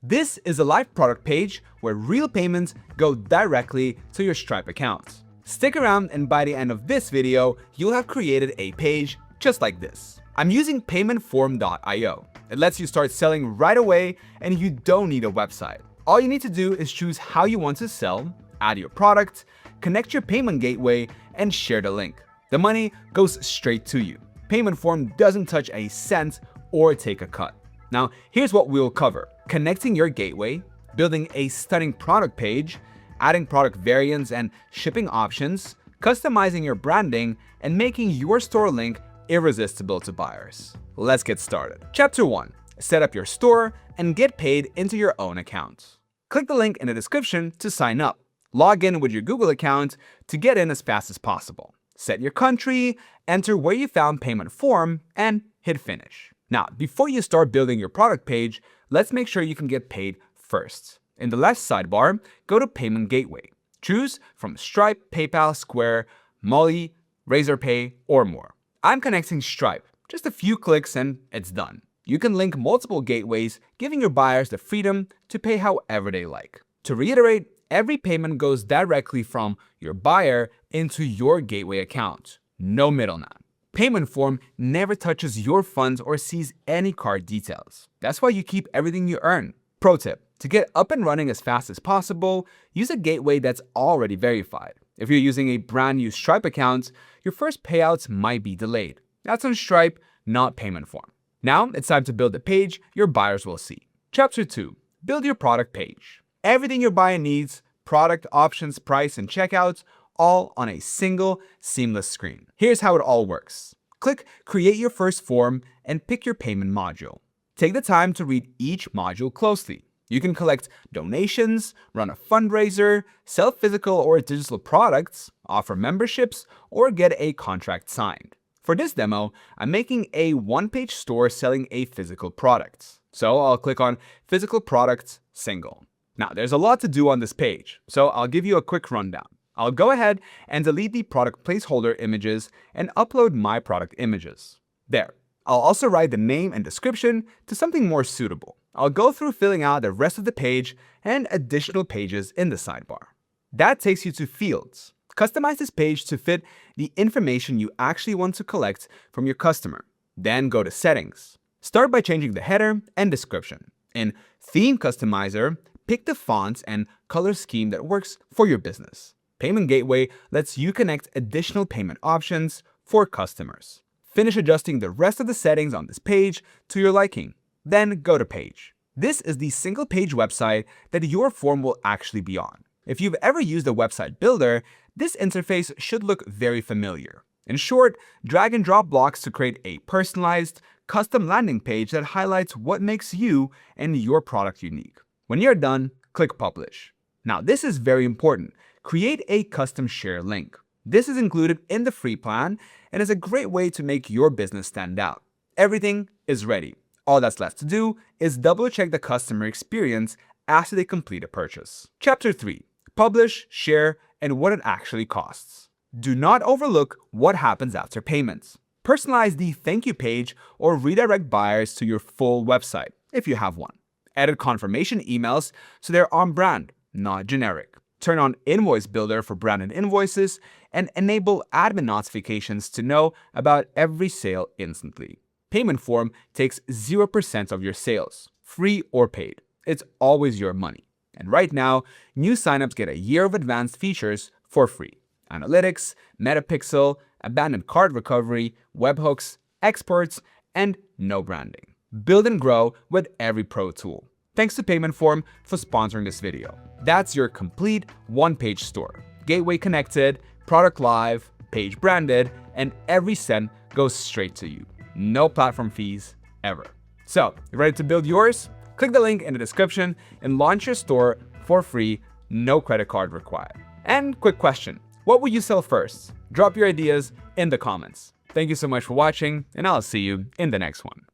This is a live product page where real payments go directly to your Stripe account. Stick around and by the end of this video, you'll have created a page just like this. I'm using paymentform.io. It lets you start selling right away and you don't need a website. All you need to do is choose how you want to sell, add your product, connect your payment gateway, and share the link. The money goes straight to you. Paymentform doesn't touch a cent or take a cut. Now, here's what we'll cover: connecting your gateway, building a stunning product page, adding product variants and shipping options, customizing your branding, and making your store link irresistible to buyers. Let's get started. Chapter 1. Set up your store and get paid into your own account. Click the link in the description to sign up. Log in with your Google account to get in as fast as possible. Set your country, enter where you found Paymentform, and hit finish. Now, before you start building your product page, let's make sure you can get paid first. In the left sidebar, go to Payment Gateway. Choose from Stripe, PayPal, Square, Molly, Razorpay, or more. I'm connecting Stripe. Just a few clicks and it's done. You can link multiple gateways, giving your buyers the freedom to pay however they like. To reiterate, every payment goes directly from your buyer into your gateway account. No middleman. Paymentform never touches your funds or sees any card details. That's why you keep everything you earn. Pro tip: to get up and running as fast as possible, use a gateway that's already verified. If you're using a brand new Stripe account, your first payouts might be delayed. That's on Stripe, not Paymentform. Now it's time to build a page your buyers will see. Chapter 2. Build your product page. Everything your buyer needs: product, options, price, and checkouts, all on a single, seamless screen. Here's how it all works. Click Create Your First Form and pick your payment module. Take the time to read each module closely. You can collect donations, run a fundraiser, sell physical or digital products, offer memberships, or get a contract signed. For this demo, I'm making a one-page store selling a physical product. So I'll click on Physical Products Single. Now, there's a lot to do on this page, so I'll give you a quick rundown. I'll go ahead and delete the product placeholder images and upload my product images. There. I'll also write the name and description to something more suitable. I'll go through filling out the rest of the page and additional pages in the sidebar. That takes you to Fields. Customize this page to fit the information you actually want to collect from your customer. Then go to Settings. Start by changing the header and description. In Theme Customizer, pick the fonts and color scheme that works for your business. Payment Gateway lets you connect additional payment options for customers. Finish adjusting the rest of the settings on this page to your liking. Then go to Page. This is the single page website that your form will actually be on. If you've ever used a website builder, this interface should look very familiar. In short, drag and drop blocks to create a personalized, custom landing page that highlights what makes you and your product unique. When you're done, click Publish. Now, this is very important. Create a custom share link. This is included in the free plan and is a great way to make your business stand out. Everything is ready. All that's left to do is double check the customer experience after they complete a purchase. Chapter 3. Publish, share, and what it actually costs. Do not overlook what happens after payments. Personalize the thank you page or redirect buyers to your full website if you have one. Edit confirmation emails so they're on brand, not generic. Turn on Invoice Builder for branded invoices and enable admin notifications to know about every sale instantly. Paymentform takes 0% of your sales, free or paid. It's always your money. And right now, new signups get a year of advanced features for free. Analytics, Metapixel, abandoned cart recovery, webhooks, exports, and no branding. Build and grow with every pro tool. Thanks to Paymentform for sponsoring this video. That's your complete one-page store. Gateway connected, product live, page branded, and every cent goes straight to you. No platform fees ever. So, you ready to build yours? Click the link in the description and launch your store for free, no credit card required. And quick question, what will you sell first? Drop your ideas in the comments. Thank you so much for watching, and I'll see you in the next one.